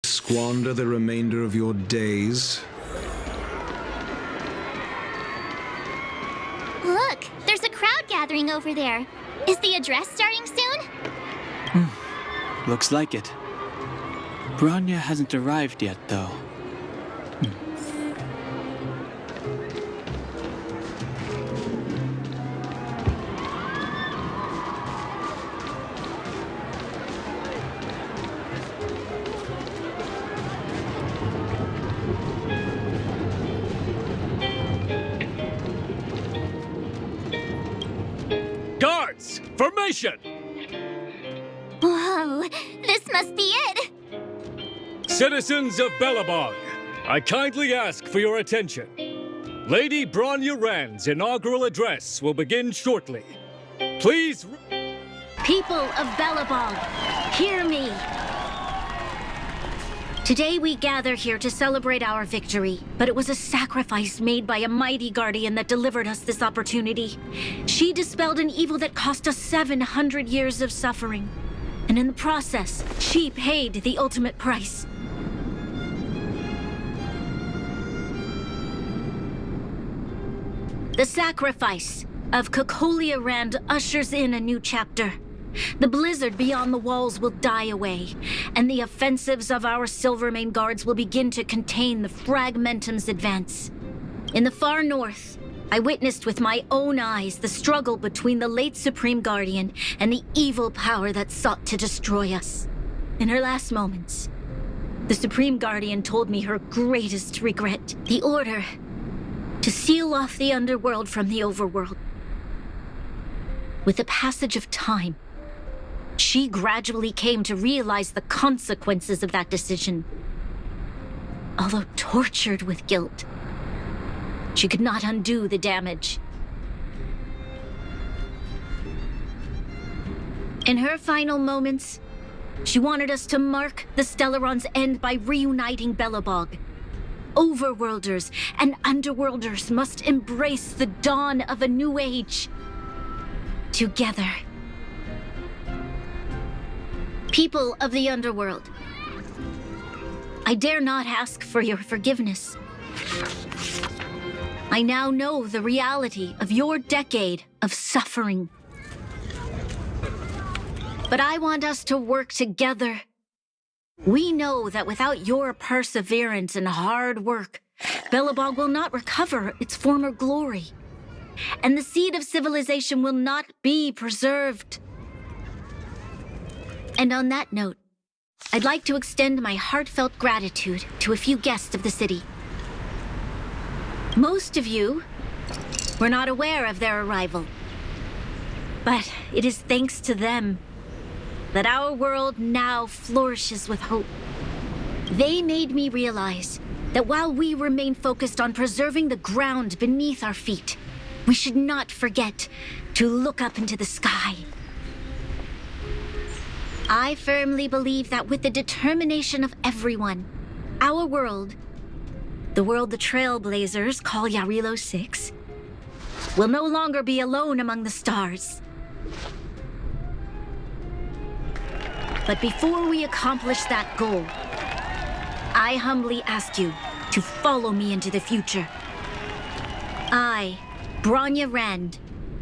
Squander the remainder of your days. Look, there's a crowd gathering over there. Is the address starting soon? Looks like it. Bronya hasn't arrived yet, though. Guards! Formation! Whoa, this must be it! Citizens of Belobog, I kindly ask for your attention. Lady Bronya Rand's inaugural address will begin shortly. Please... People of Belobog, hear me. Today we gather here to celebrate our victory, but it was a sacrifice made by a mighty guardian that delivered us this opportunity. She dispelled an evil that cost us 700 years of suffering, and in the process, she paid the ultimate price. The sacrifice of Cocolia Rand ushers in a new chapter. The blizzard beyond the walls will die away, and the offensives of our Silvermane guards will begin to contain the Fragmentum's advance. In the far north, I witnessed with my own eyes the struggle between the late Supreme Guardian and the evil power that sought to destroy us. In her last moments, the Supreme Guardian told me her greatest regret, the order to seal off the underworld from the overworld. With the passage of time, she gradually came to realize the consequences of that decision. Although tortured with guilt, she could not undo the damage. In her final moments, she wanted us to mark the Stellaron's end by reuniting Belobog. Overworlders and underworlders must embrace the dawn of a new age. Together. People of the underworld, I dare not ask for your forgiveness. I now know the reality of your decade of suffering. But I want us to work together. We know that without your perseverance and hard work, Belobog will not recover its former glory, and the seed of civilization will not be preserved. And on that note, I'd like to extend my heartfelt gratitude to a few guests of the city. Most of you were not aware of their arrival, but it is thanks to them that our world now flourishes with hope. They made me realize that while we remain focused on preserving the ground beneath our feet, we should not forget to look up into the sky. I firmly believe that with the determination of everyone, our world, the world the Trailblazers call Yarilo 6, will no longer be alone among the stars. But before we accomplish that goal, I humbly ask you to follow me into the future. I, Bronya Rand,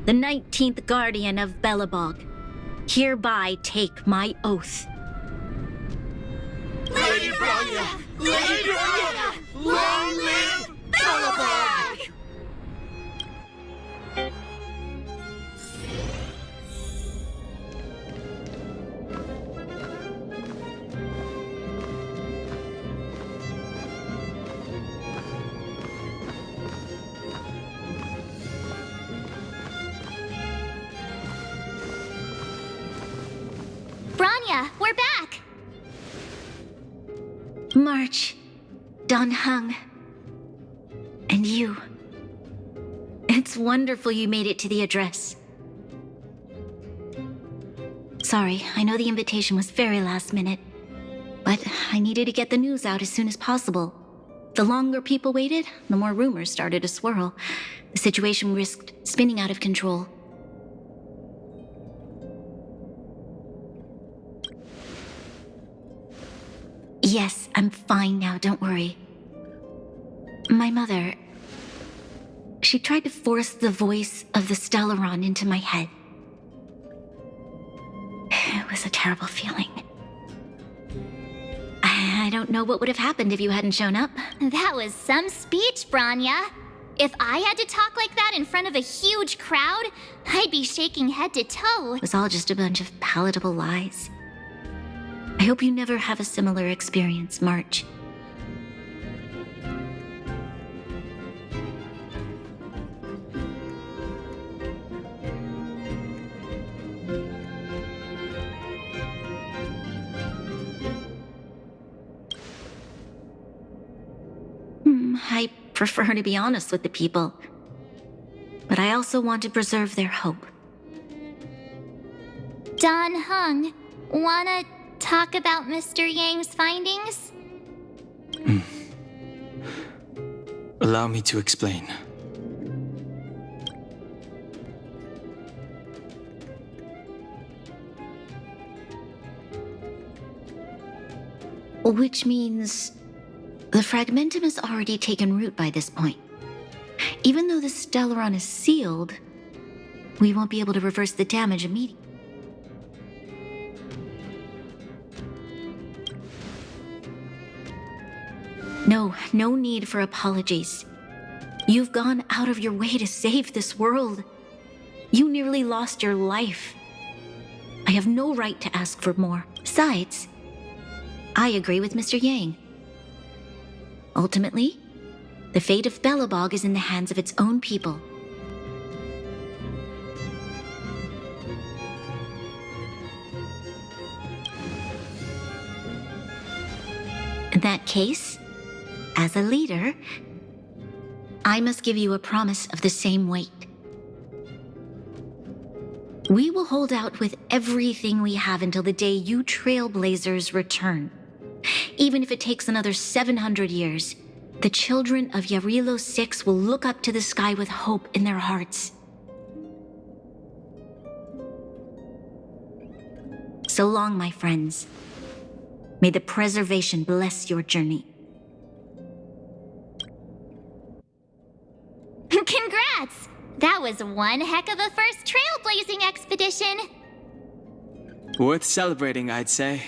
the 19th Guardian of Belobog, hereby take my oath. Lady Bronya! Lady Bronya! Long live Belobog! Bronya, we're back! March, Donhung, and you. It's wonderful you made it to the address. Sorry, I know the invitation was very last minute, but I needed to get the news out as soon as possible. The longer people waited, the more rumors started to swirl. The situation risked spinning out of control. Yes, I'm fine now, don't worry. My mother... She tried to force the voice of the Stellaron into my head. It was a terrible feeling. I don't know what would have happened if you hadn't shown up. That was some speech, Branya. If I had to talk like that in front of a huge crowd, I'd be shaking head to toe. It was all just a bunch of palatable lies. I hope you never have a similar experience, March. I prefer to be honest with the people, but I also want to preserve their hope. Don Hung, wanna talk about Mr. Yang's findings? Allow me to explain. Which means the fragmentum has already taken root by this point. Even though the Stellaron is sealed, we won't be able to reverse the damage immediately. No need for apologies. You've gone out of your way to save this world. You nearly lost your life. I have no right to ask for more. Besides, I agree with Mr. Yang. Ultimately, the fate of Belobog is in the hands of its own people. In that case, as a leader, I must give you a promise of the same weight. We will hold out with everything we have until the day you Trailblazers return. Even if it takes another 700 years, the children of Yarilo 6 will look up to the sky with hope in their hearts. So long, my friends. May the preservation bless your journey. Congrats! That was one heck of a first trailblazing expedition. Worth celebrating, I'd say.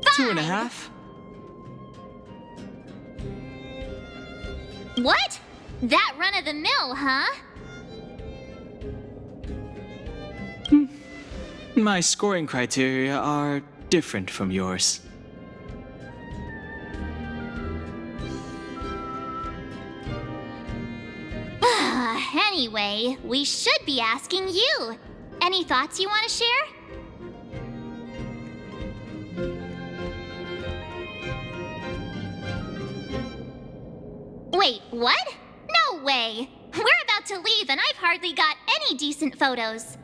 2.5. What? That run of the mill, huh? My scoring criteria are different from yours. Anyway, we should be asking you. Any thoughts you want to share? Wait, what? No way! We're about to leave and I've hardly got any decent photos.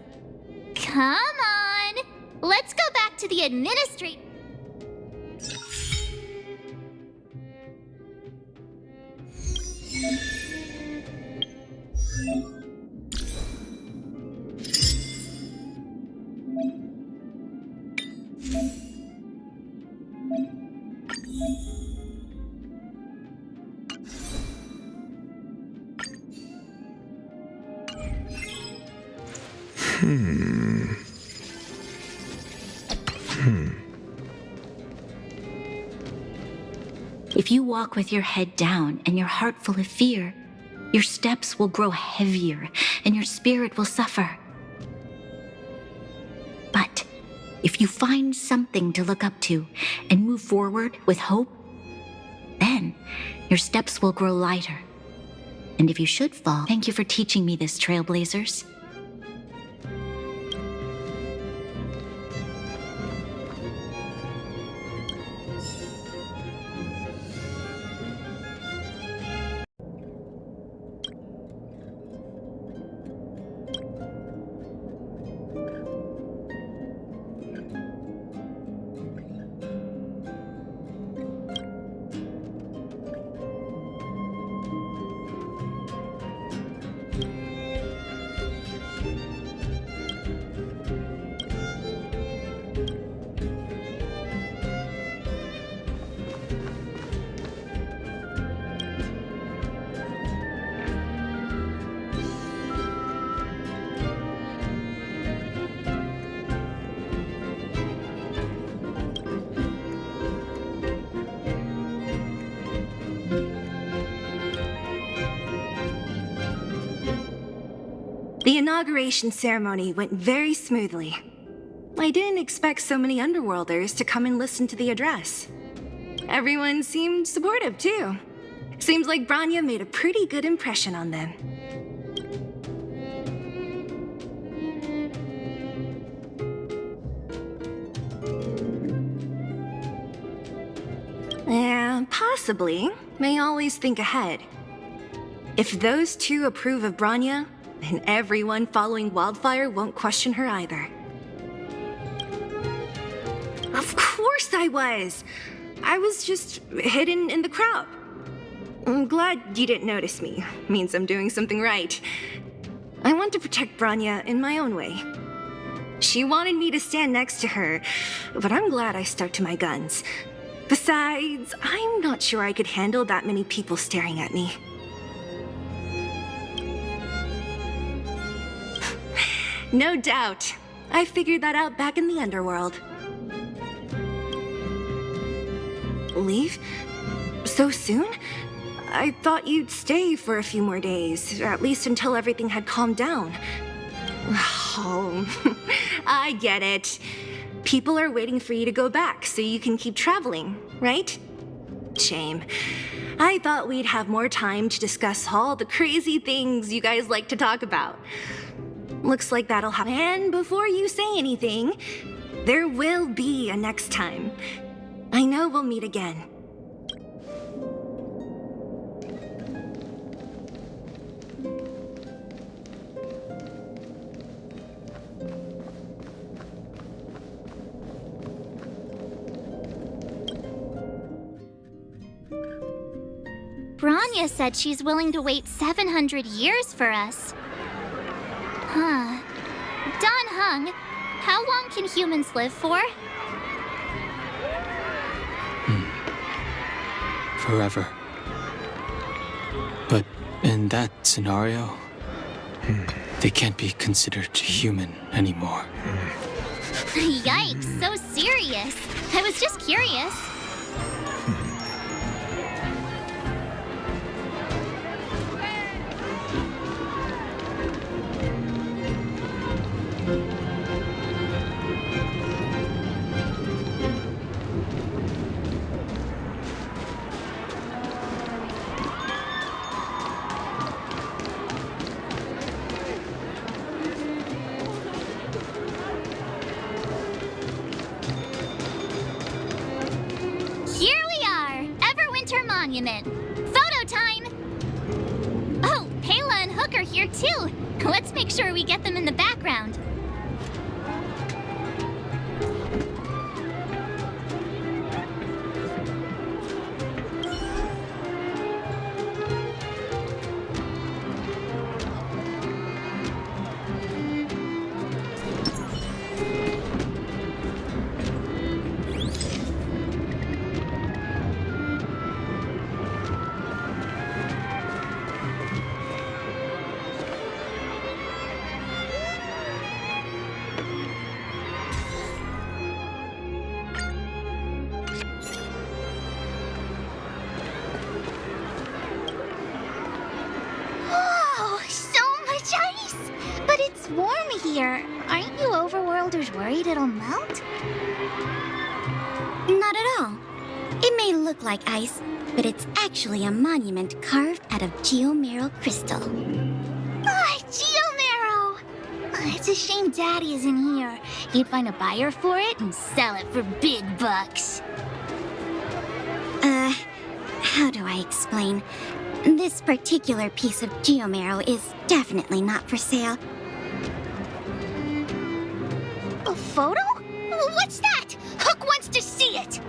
Come on! Let's go back to the administrator. If you walk with your head down and your heart full of fear, your steps will grow heavier and your spirit will suffer. But if you find something to look up to and move forward with hope, then your steps will grow lighter. And if you should fall, thank you for teaching me this, Trailblazers. The inauguration ceremony went very smoothly. I didn't expect so many underworlders to come and listen to the address. Everyone seemed supportive, too. Seems like Bronya made a pretty good impression on them. Yeah, possibly. May always think ahead. If those two approve of Bronya, then everyone following Wildfire won't question her either. Of course I was! I was just hidden in the crowd. I'm glad you didn't notice me. Means I'm doing something right. I want to protect Bronya in my own way. She wanted me to stand next to her, but I'm glad I stuck to my guns. Besides, I'm not sure I could handle that many people staring at me. No doubt. I figured that out back in the underworld. Leave? So soon? I thought you'd stay for a few more days, at least until everything had calmed down. Oh, I get it. People are waiting for you to go back so you can keep traveling, right? Shame. I thought we'd have more time to discuss all the crazy things you guys like to talk about. Looks like that'll happen. And before you say anything, there will be a next time. I know we'll meet again. Bronya said she's willing to wait 700 years for us. Huh. Don Hung, how long can humans live for? Forever. But in that scenario, they can't be considered human anymore. Yikes, so serious. I was just curious. Monument. Photo time! Oh, Pela and Hook are here too. Let's make sure we get them in the background. Warm here. Aren't you overworlders worried it'll melt? Not at all. It may look like ice, but it's actually a monument carved out of geomeral crystal. Ah, geomarrow! It's a shame Daddy isn't here. He'd find a buyer for it and sell it for big bucks. How do I explain? This particular piece of geomarrow is definitely not for sale. A photo? What's that? Hook wants to see it!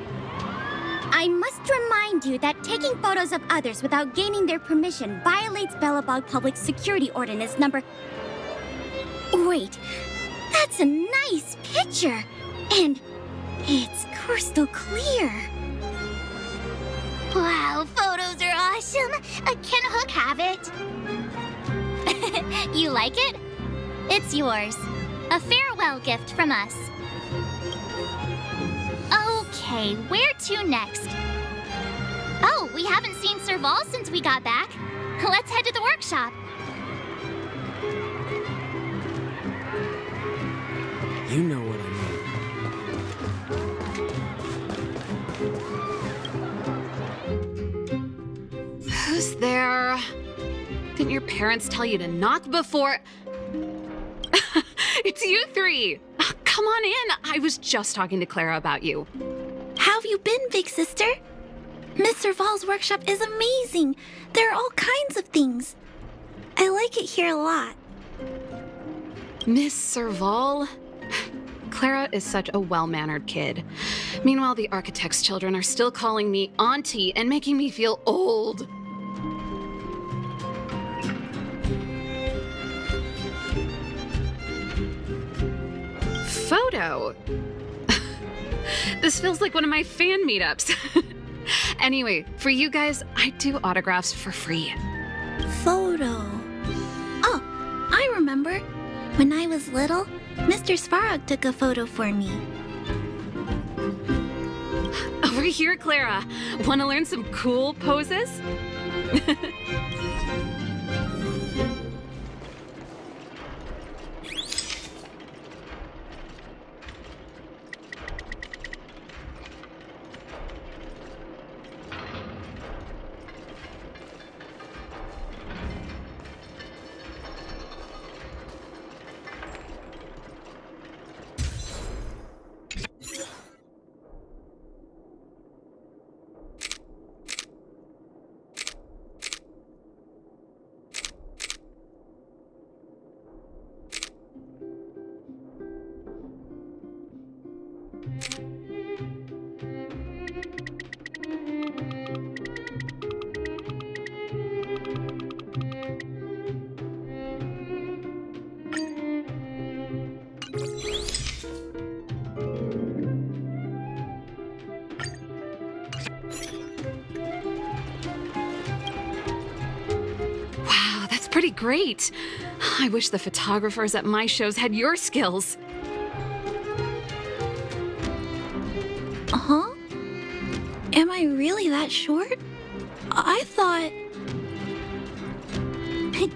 I must remind you that taking photos of others without gaining their permission violates Belobog Public Security Ordinance number... Wait, that's a nice picture! And it's crystal clear. Wow, photos are awesome! Can Hook have it? You like it? It's yours. A farewell gift from us. Okay, where to next? Oh, we haven't seen Serval since we got back. Let's head to the workshop. You know what I mean. Who's there? Didn't your parents tell you to knock before? It's you three! Come on in! I was just talking to Clara about you. How have you been, big sister? Miss Serval's workshop is amazing. There are all kinds of things. I like it here a lot. Miss Serval? Clara is such a well-mannered kid. Meanwhile, the architect's children are still calling me auntie and making me feel old. Photo? This feels like one of my fan meetups. Anyway, for you guys, I do autographs for free. Photo. Oh, I remember. When I was little, Mr. Svarog took a photo for me. Over here, Clara. Want to learn some cool poses? Pretty great. I wish the photographers at my shows had your skills. Huh? Am I really that short? I thought...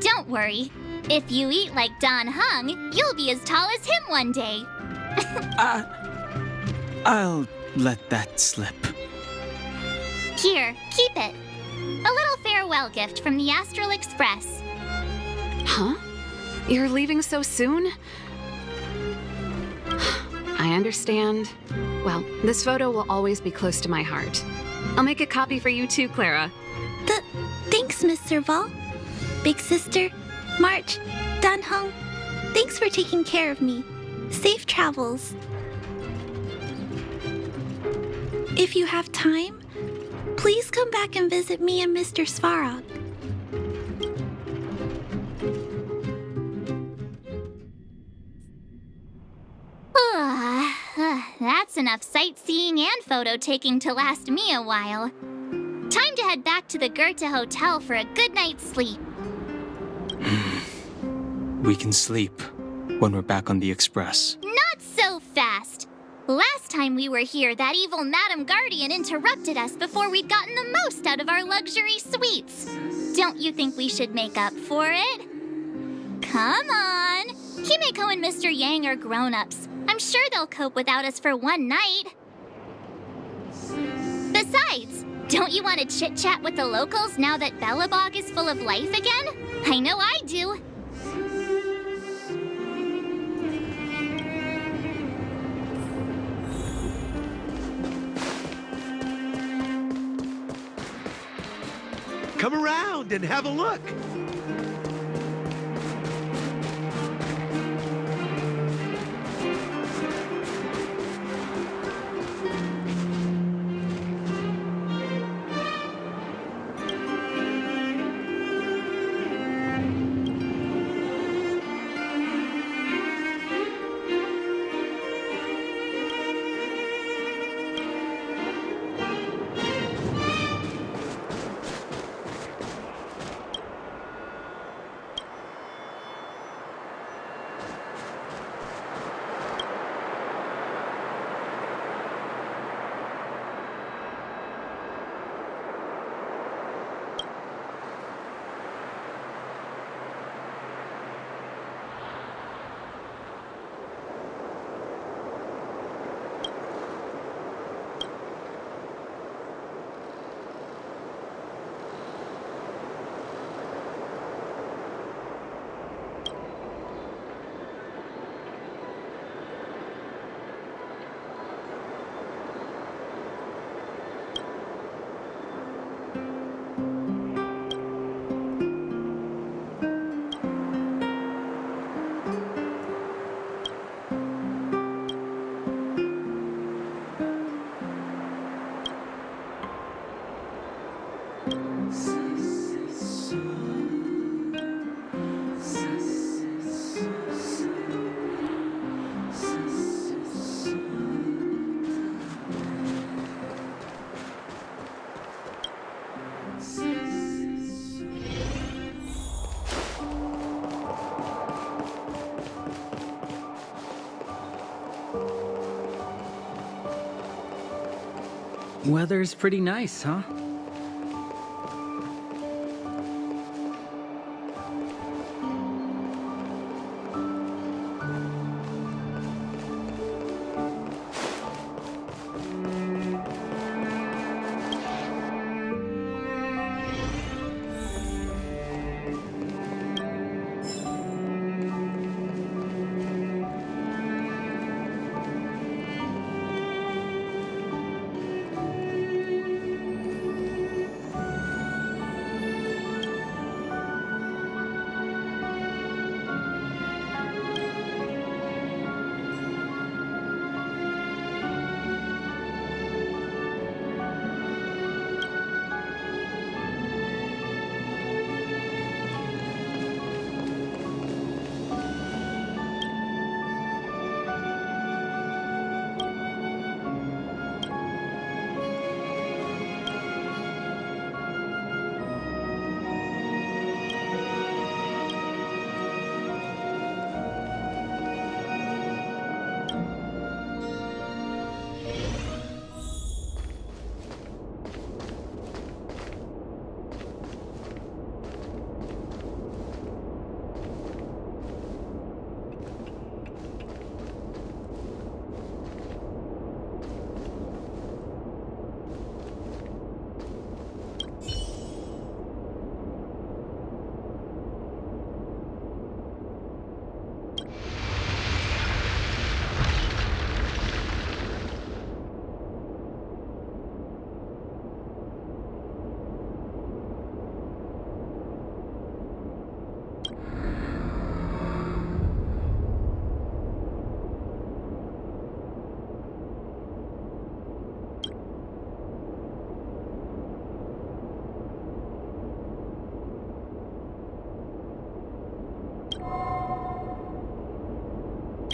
Don't worry. If you eat like Don Hung, you'll be as tall as him one day. I'll let that slip. Here, keep it. A little farewell gift from the Astral Express. Huh? You're leaving so soon? I understand. Well, this photo will always be close to my heart. I'll make a copy for you too, Clara. Thanks, Miss Serval. Big sister, March, Dan Hung, thanks for taking care of me. Safe travels. If you have time, please come back and visit me and Mr. Svarog. That's enough sightseeing and photo taking to last me a while. Time to head back to the Goethe Hotel for a good night's sleep. We can sleep when we're back on the Express. Not so fast! Last time we were here, that evil Madam Guardian interrupted us before we'd gotten the most out of our luxury suites. Don't you think we should make up for it? Come on! Himeko and Mr. Yang are grown-ups. I'm sure they'll cope without us for one night. Besides, don't you want to chit-chat with the locals now that Belobog is full of life again? I know I do. Come around and have a look. Weather's pretty nice, huh?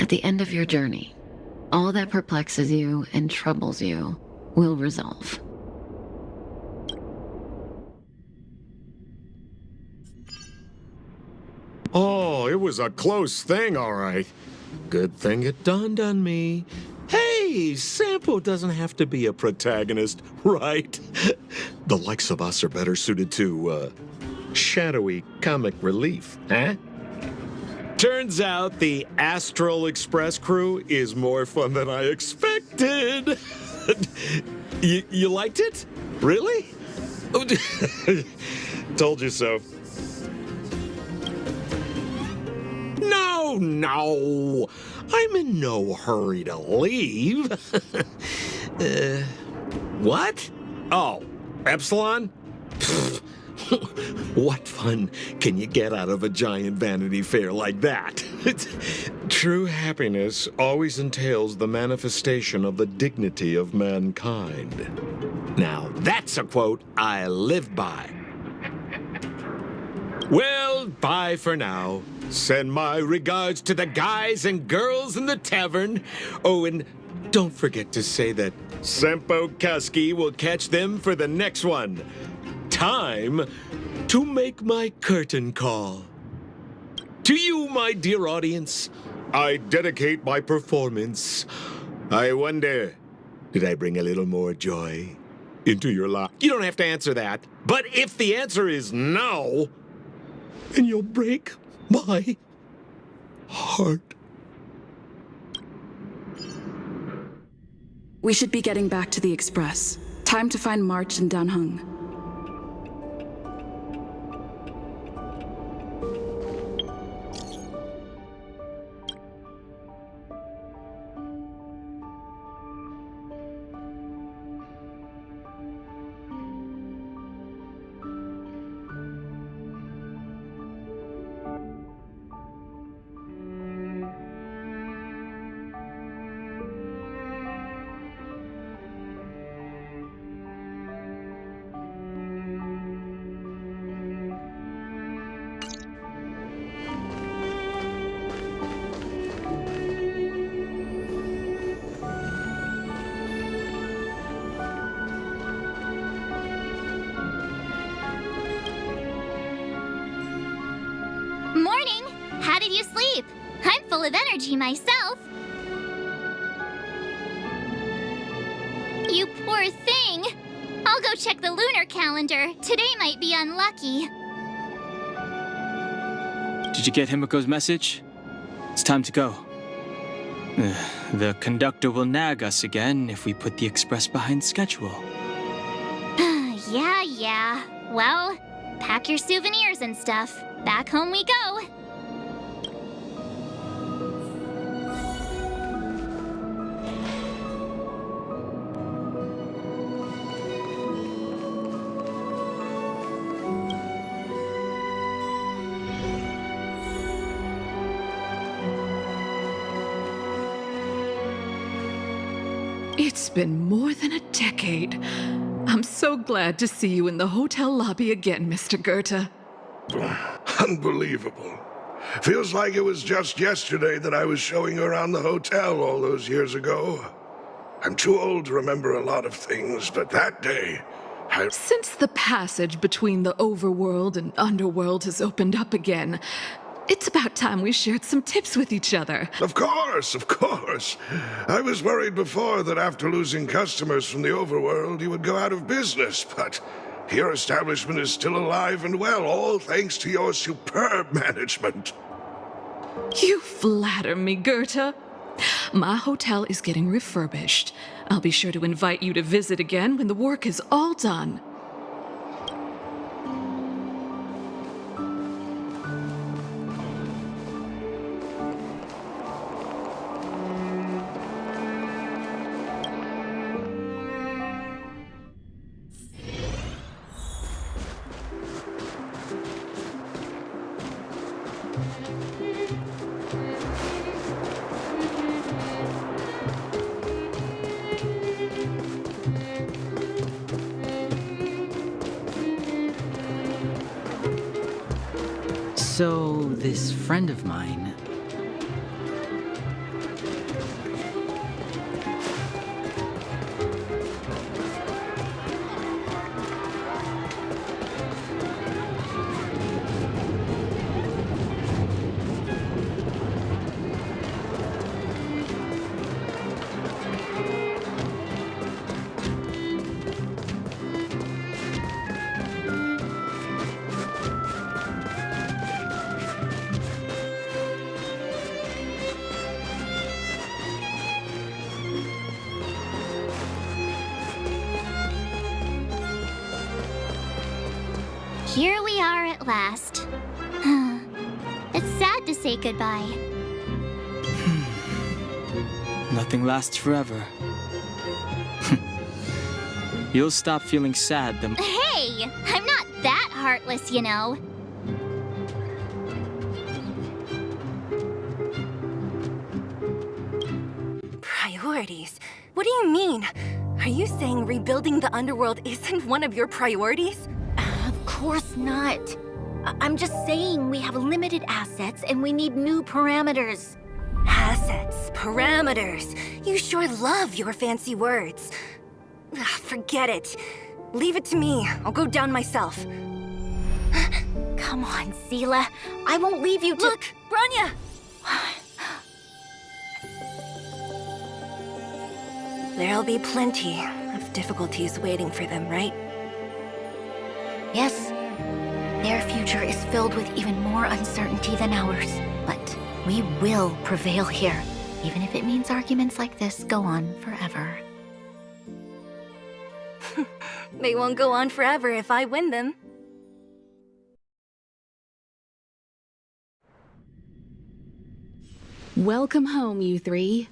At the end of your journey, all that perplexes you and troubles you will resolve. Oh, it was a close thing, all right. Good thing it dawned on me. Hey, Sampo doesn't have to be a protagonist, right? The likes of us are better suited to, shadowy comic relief, huh? Turns out the Astral Express crew is more fun than I expected. You liked it? Really? Told you so. No. I'm in no hurry to leave. What? Oh, Epsilon? What fun can you get out of a giant Vanity Fair like that? True happiness always entails the manifestation of the dignity of mankind. Now, that's a quote I live by. Well, bye for now. Send my regards to the guys and girls in the tavern. Oh, and don't forget to say that Sempo Kasky will catch them for the next one. Time to make my curtain call. To you, my dear audience, I dedicate my performance. I wonder, did I bring a little more joy into your life? You don't have to answer that. But if the answer is no, then you'll break my heart. We should be getting back to the Express. Time to find March and Danhung. Morning! How did you sleep? I'm full of energy myself. You poor thing! Yang! I'll go check the lunar calendar. Today might be unlucky. Did you get Himiko's message? It's time to go. The conductor will nag us again if we put the express behind schedule. Yeah. Well, pack your souvenirs and stuff. Back home we go. It's been more than a decade. I'm so glad to see you in the hotel lobby again, Mr. Goethe. Unbelievable. Feels like it was just yesterday that I was showing you around the hotel all those years ago. I'm too old to remember a lot of things, but that day, Since the passage between the overworld and underworld has opened up again, it's about time we shared some tips with each other. Of course. I was worried before that after losing customers from the overworld, you would go out of business, but your establishment is still alive and well, all thanks to your superb management. You flatter me, Goethe. My hotel is getting refurbished. I'll be sure to invite you to visit again when the work is all done. So, this friend of mine... Here we are at last. It's sad to say goodbye. Nothing lasts forever. You'll stop feeling sad the... Hey! I'm not that heartless, you know. Priorities? What do you mean? Are you saying rebuilding the underworld isn't one of your priorities? Of course not. I'm just saying we have limited assets and we need new parameters. Assets, parameters. You sure love your fancy words. Forget it. Leave it to me. I'll go down myself. Come on, Seela. I won't leave you to— Look, Branya! There'll be plenty of difficulties waiting for them, right? Yes. Their future is filled with even more uncertainty than ours. But we will prevail here, even if it means arguments like this go on forever. They won't go on forever if I win them. Welcome home, you three.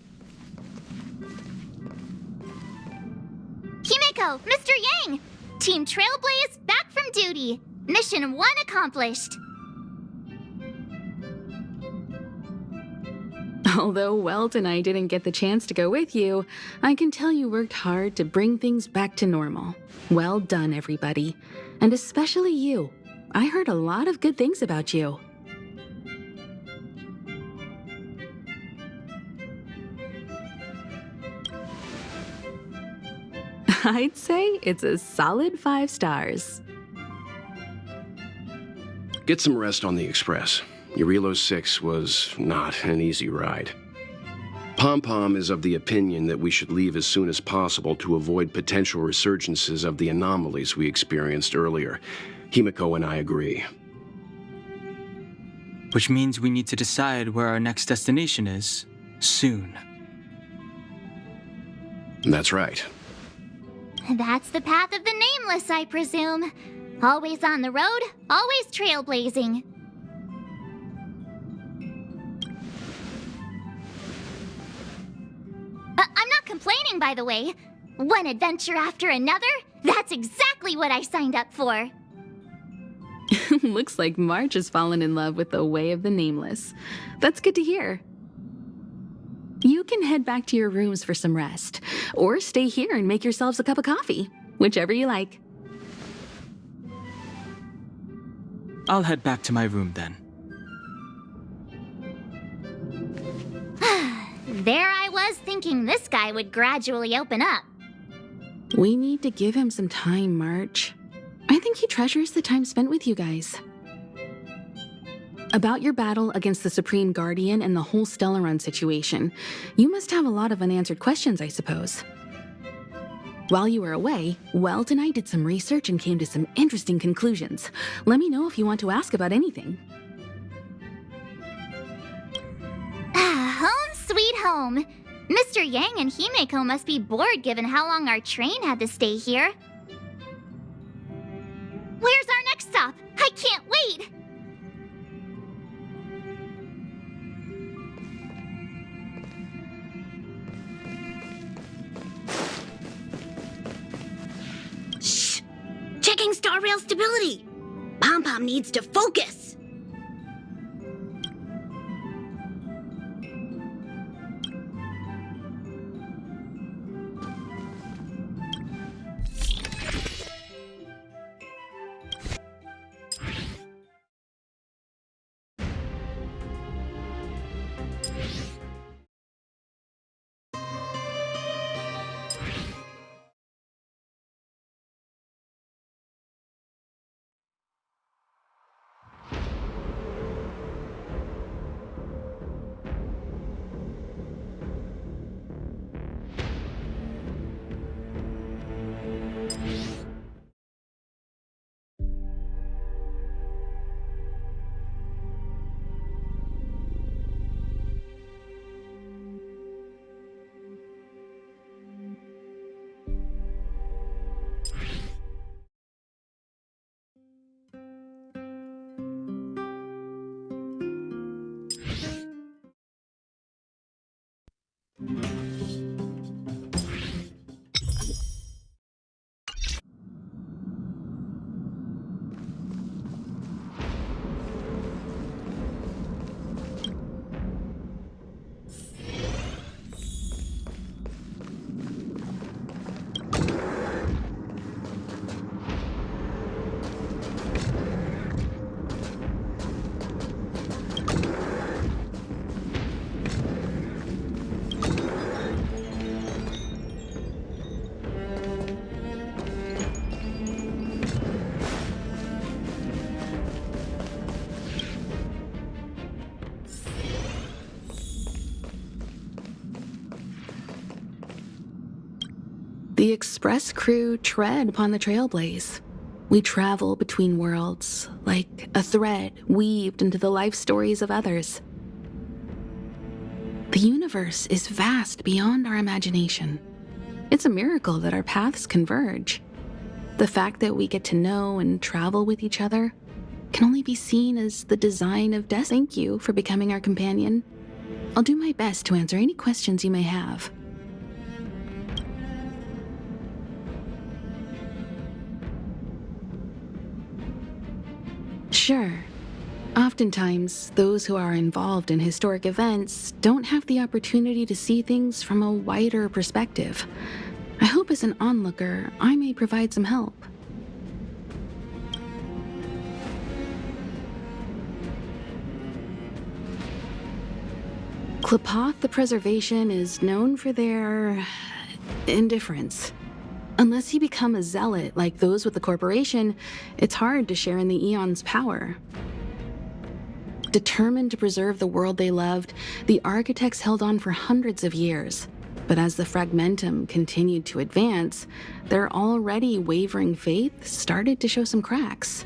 Himiko, Mr. Yang! Team Trailblaze back from duty. Mission 1 accomplished. Although Welt and I didn't get the chance to go with you, I can tell you worked hard to bring things back to normal. Well done, everybody. And especially you. I heard a lot of good things about you. I'd say it's a solid 5 stars. Get some rest on the Express. Eurilo 6 was not an easy ride. Pom-Pom is of the opinion that we should leave as soon as possible to avoid potential resurgences of the anomalies we experienced earlier. Himiko and I agree. Which means we need to decide where our next destination is, soon. That's right. That's the path of the Nameless, I presume. Always on the road, always trailblazing. I'm not complaining, by the way. One adventure after another? That's exactly what I signed up for. Looks like March has fallen in love with the way of the Nameless. That's good to hear. You can head back to your rooms for some rest, or stay here and make yourselves a cup of coffee, whichever you like. I'll head back to my room then. There I was thinking this guy would gradually open up. We need to give him some time, March. I think he treasures the time spent with you guys. About your battle against the Supreme Guardian and the whole Stellaron situation, you must have a lot of unanswered questions, I suppose. While you were away, Weld and I did some research and came to some interesting conclusions. Let me know if you want to ask about anything. Home sweet home. Mr. Yang and Himeko must be bored given how long our train had to stay here. Where's our next stop? I can't wait! Shh! Checking star rail stability. Pom-Pom needs to focus. The express crew tread upon the trailblaze. We travel between worlds, like a thread weaved into the life stories of others. The universe is vast beyond our imagination. It's a miracle that our paths converge. The fact that we get to know and travel with each other can only be seen as the design of death. Thank you for becoming our companion. I'll do my best to answer any questions you may have. Sure. Oftentimes, those who are involved in historic events don't have the opportunity to see things from a wider perspective. I hope as an onlooker, I may provide some help. Klapoth the Preservation is known for their indifference. Unless you become a zealot like those with the corporation, it's hard to share in the Eon's power. Determined to preserve the world they loved, the architects held on for hundreds of years. But as the fragmentum continued to advance, their already wavering faith started to show some cracks.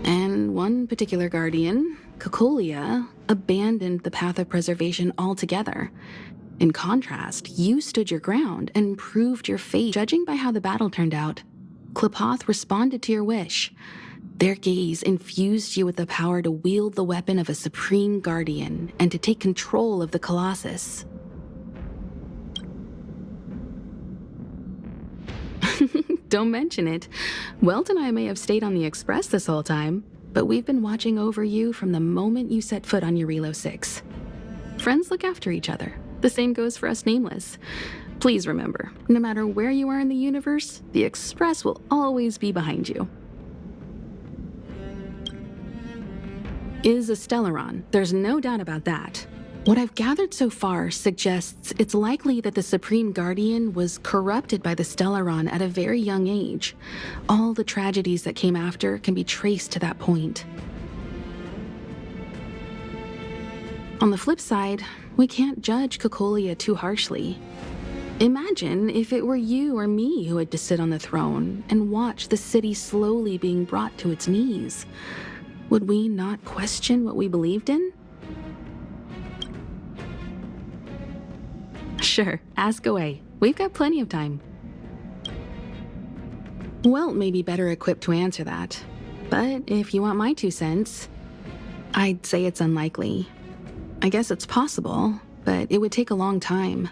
And one particular guardian, Cocolia, abandoned the path of preservation altogether. In contrast, you stood your ground and proved your faith. Judging by how the battle turned out, Klapoth responded to your wish. Their gaze infused you with the power to wield the weapon of a supreme guardian and to take control of the Colossus. Don't mention it. Welt and I may have stayed on the Express this whole time, but we've been watching over you from the moment you set foot on Eurilo 6. Friends look after each other. The same goes for us Nameless. Please remember, no matter where you are in the universe, the Express will always be behind you. Is a Stellaron. There's no doubt about that. What I've gathered so far suggests it's likely that the Supreme Guardian was corrupted by the Stellaron at a very young age. All the tragedies that came after can be traced to that point. On the flip side, we can't judge Cocolia too harshly. Imagine if it were you or me who had to sit on the throne and watch the city slowly being brought to its knees. Would we not question what we believed in? Sure, ask away. We've got plenty of time. Welt may be better equipped to answer that. But if you want my 2 cents, I'd say it's unlikely. I guess it's possible, but it would take a long time.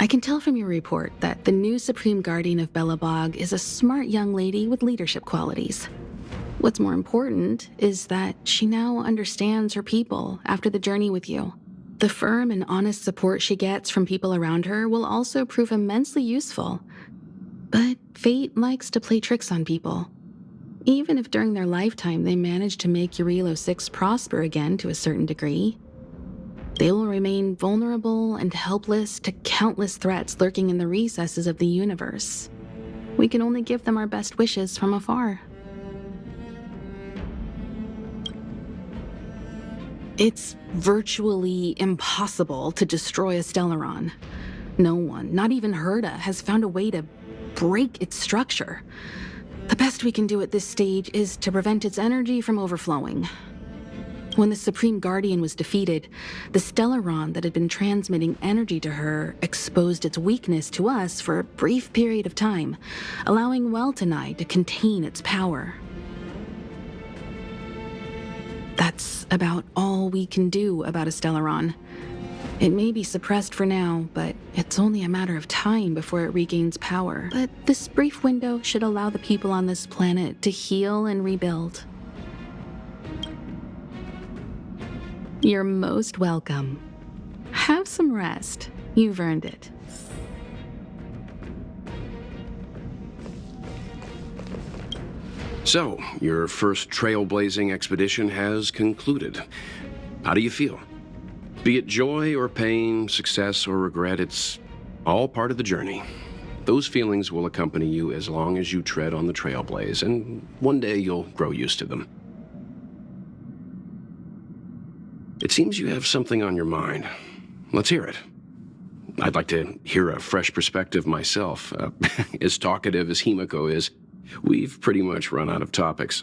I can tell from your report that the new Supreme Guardian of Belobog is a smart young lady with leadership qualities. What's more important is that she now understands her people after the journey with you. The firm and honest support she gets from people around her will also prove immensely useful. But fate likes to play tricks on people. Even if during their lifetime they manage to make Eurilo 6 prosper again to a certain degree, they will remain vulnerable and helpless to countless threats lurking in the recesses of the universe. We can only give them our best wishes from afar. It's virtually impossible to destroy a Stellaron. No one, not even Herda, has found a way to break its structure. The best we can do at this stage is to prevent its energy from overflowing. When the Supreme Guardian was defeated, the Stellaron that had been transmitting energy to her exposed its weakness to us for a brief period of time, allowing Welt and I to contain its power. That's about all we can do about a Stellaron. It may be suppressed for now, but it's only a matter of time before it regains power. But this brief window should allow the people on this planet to heal and rebuild. You're most welcome. Have some rest. You've earned it. So, your first trailblazing expedition has concluded. How do you feel? Be it joy or pain, success or regret, it's all part of the journey. Those feelings will accompany you as long as you tread on the trailblaze, and one day you'll grow used to them. It seems you have something on your mind. Let's hear it. I'd like to hear a fresh perspective myself. As talkative as Himiko is, we've pretty much run out of topics.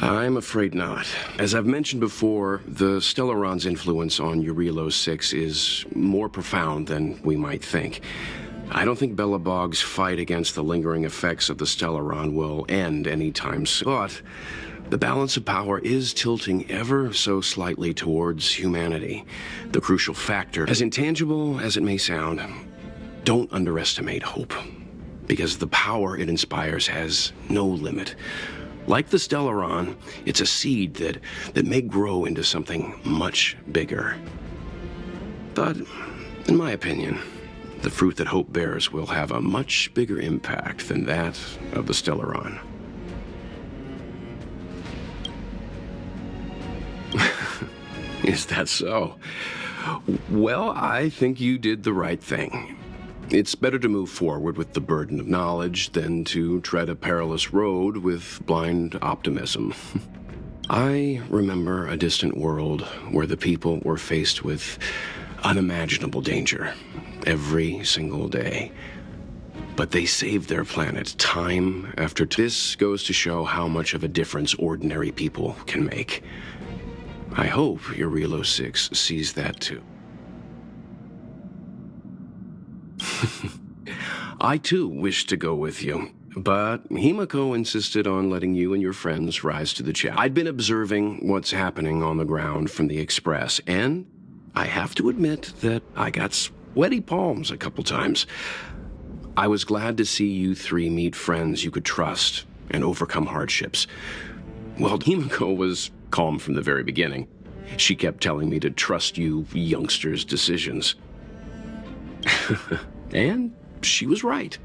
I'm afraid not. As I've mentioned before, the Stellaron's influence on Eurilo 6 is more profound than we might think. I don't think Belobog's fight against the lingering effects of the Stellaron will end anytime soon, but the balance of power is tilting ever so slightly towards humanity. The crucial factor, as intangible as it may sound, don't underestimate hope, because the power it inspires has no limit. Like the Stellaron, it's a seed that may grow into something much bigger. But, in my opinion, the fruit that hope bears will have a much bigger impact than that of the Stellaron. Is that so? Well, I think you did the right thing. It's better to move forward with the burden of knowledge than to tread a perilous road with blind optimism. I remember a distant world where the people were faced with unimaginable danger every single day. But they saved their planet time after this goes to show how much of a difference ordinary people can make. I hope your Relo 6 sees that too. I too wish to go with you, but Himiko insisted on letting you and your friends rise to the challenge. I'd been observing what's happening on the ground from the Express, and I have to admit that I got sweaty palms a couple times. I was glad to see you three meet friends you could trust and overcome hardships. Well, Himiko was calm from the very beginning. She kept telling me to trust you youngsters' decisions. And she was right.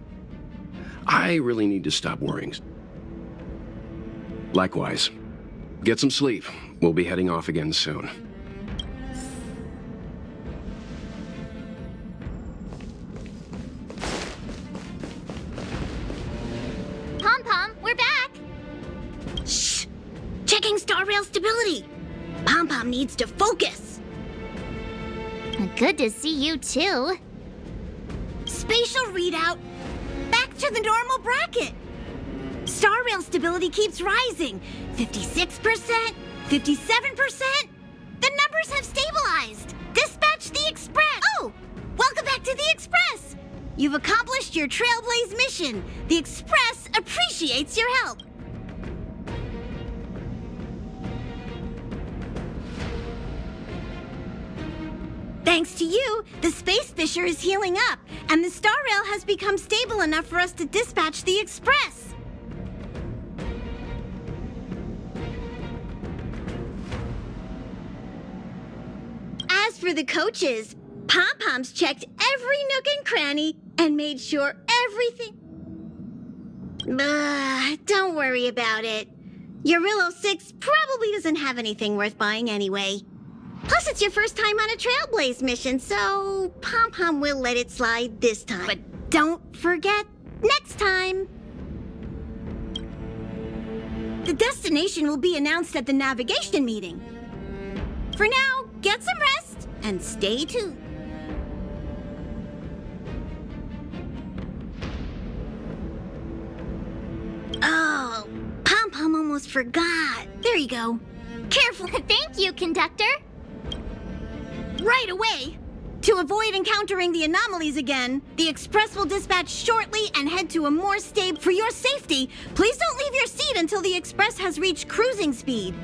I really need to stop worrying. Likewise. Get some sleep. We'll be heading off again soon. Pom-Pom, we're back! Shh! Checking star rail stability! Pom-Pom needs to focus! Good to see you too. Spatial readout! Back to the normal bracket! Star rail stability keeps rising. 56%, 57%. The numbers have stabilized. Dispatch the Express. Oh, welcome back to the Express. You've accomplished your Trailblaze mission. The Express appreciates your help. Thanks to you, the Space Fisher is healing up, and the Star Rail has become stable enough for us to dispatch the Express. As for the coaches, Pom-Pom's checked every nook and cranny and made sure everything... Don't worry about it. Your Relo 6 probably doesn't have anything worth buying anyway. Plus, it's your first time on a Trailblaze mission, so Pom-Pom will let it slide this time. But don't forget, next time! The destination will be announced at the navigation meeting. For now, get some rest and stay tuned. Oh, Pom-Pom almost forgot. There you go. Careful. Thank you, conductor. Right away! To avoid encountering the anomalies again, the Express will dispatch shortly and head to a more stable... For your safety, please don't leave your seat until the Express has reached cruising speed.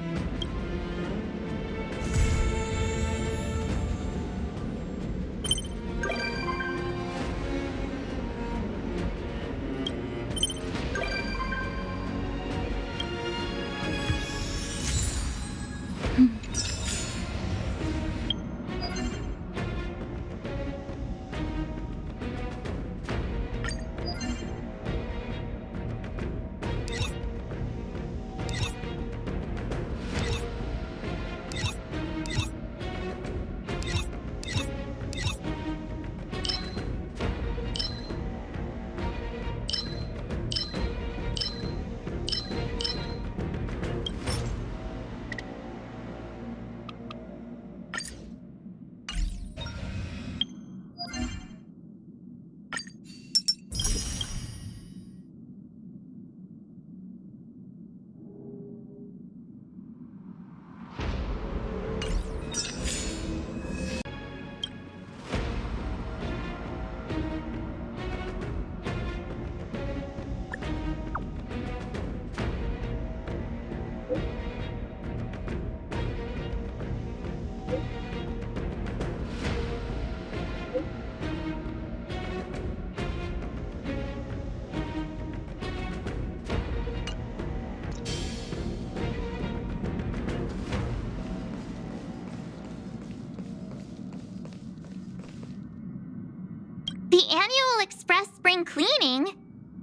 The annual Express spring cleaning?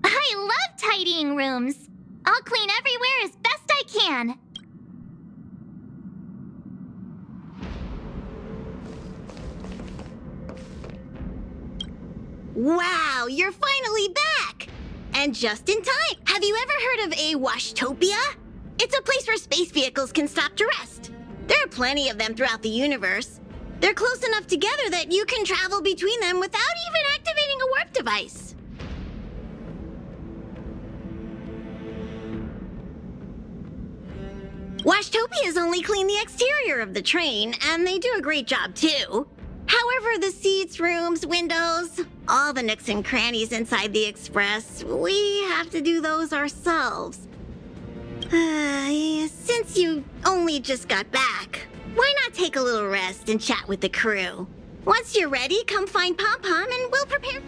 I love tidying rooms. I'll clean everywhere as best I can. Wow, you're finally back! And just in time. Have you ever heard of a Washtopia? It's a place where space vehicles can stop to rest. There are plenty of them throughout the universe. They're close enough together that you can travel between them without even activating a warp device. Washtopias only clean the exterior of the train, and they do a great job too. However, the seats, rooms, windows, all the nooks and crannies inside the Express, we have to do those ourselves. Since you only just got back, why not take a little rest and chat with the crew? Once you're ready, come find Pom Pom and we'll prepare.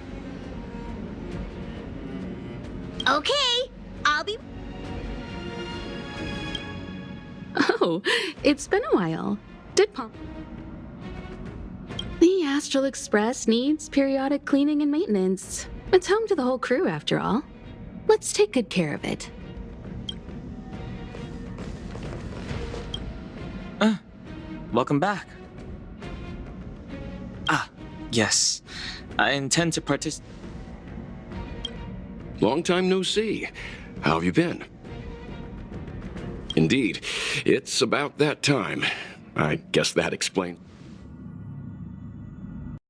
Okay, I'll be... Oh, it's been a while. Did Pom... The Astral Express needs periodic cleaning and maintenance. It's home to the whole crew, after all. Let's take good care of it. Welcome back. Ah, yes. I intend to participate. Long time no see. How have you been? Indeed, it's about that time. I guess that explains.